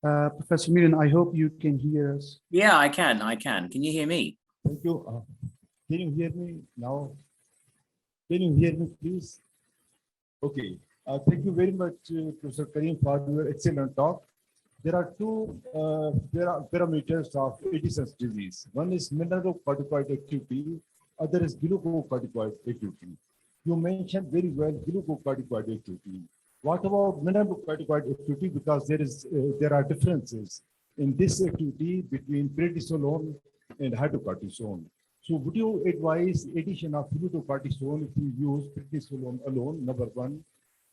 Professor Meeran, I hope you can hear us. Yeah, I can. Can you hear me? Thank you. Can you hear me now? Can you hear me, please? Okay. Thank you very much, Professor Karim, for your excellent talk. There are two parameters of Addison's disease. One is mineralocorticoid activity, other is glucocorticoid activity. You mentioned very well glucocorticoid activity. What about mineralocorticoid activity? Because there are differences in this activity between prednisolone and hydrocortisone. So would you advise addition of glucocortisone if you use prednisolone alone, number one?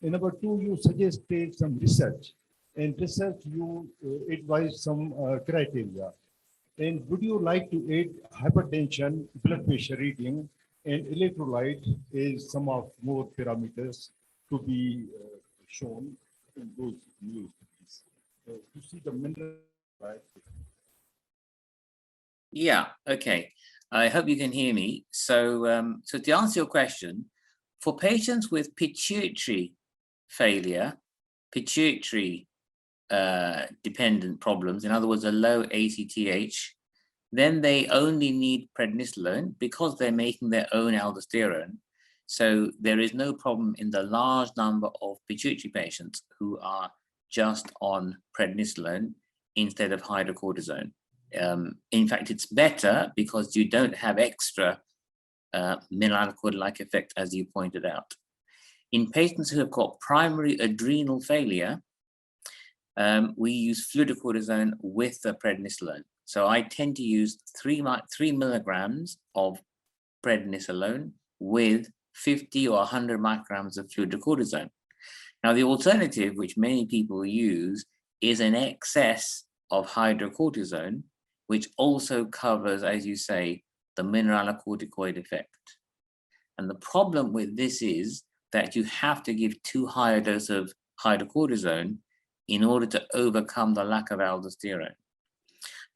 And number two, you suggest take some research. In research, you advise some criteria. And would you like to add hypertension, blood pressure reading, and electrolyte is some of more parameters to be shown in those new studies to see the mineral, right? Yeah, okay. I hope you can hear me. So, so to answer your question, for patients with pituitary failure, pituitary dependent problems, in other words, a low ACTH, then they only need prednisolone because they're making their own aldosterone. So there is no problem in the large number of pituitary patients who are just on prednisolone instead of hydrocortisone. In fact, it's better because you don't have extra mineralocorticoid-like effect, as you pointed out. In patients who have got primary adrenal failure, we use fludrocortisone with the prednisolone. So I tend to use 3 milligrams of prednisolone with 50 or 100 micrograms of fludrocortisone. Now, the alternative, which many people use, is an excess of hydrocortisone, which also covers, as you say, the mineralocorticoid effect. And the problem with this is that you have to give too high a dose of hydrocortisone in order to overcome the lack of aldosterone.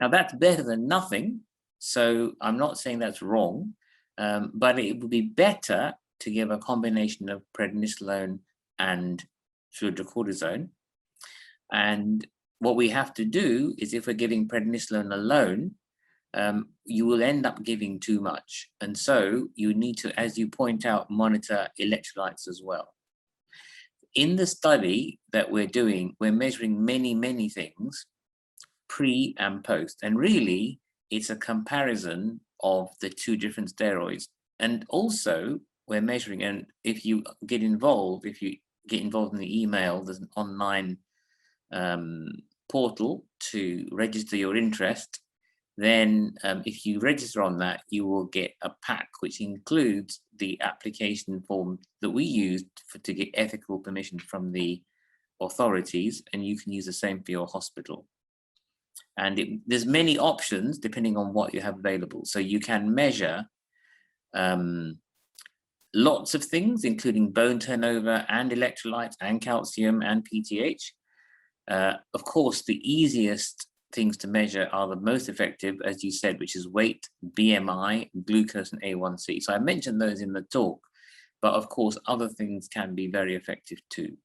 Now, that's better than nothing, so I'm not saying that's wrong, but it would be better to give a combination of prednisolone and fludrocortisone. And what we have to do is, if we're giving prednisolone alone, you will end up giving too much. And so you need to, as you point out, monitor electrolytes as well. In the study that we're doing, we're measuring many, many things, pre and post. And really, it's a comparison of the two different steroids. And also, we're measuring, and if you get involved in the email, there's an online portal to register your interest. Then if you register on that, you will get a pack which includes the application form that we used to get ethical permission from the authorities, and you can use the same for your hospital. And there's many options depending on what you have available. So you can measure lots of things, including bone turnover and electrolytes and calcium and PTH. Of course, the easiest things to measure are the most effective, as you said, which is weight, BMI, glucose, and A1C. So I mentioned those in the talk, but of course, other things can be very effective too.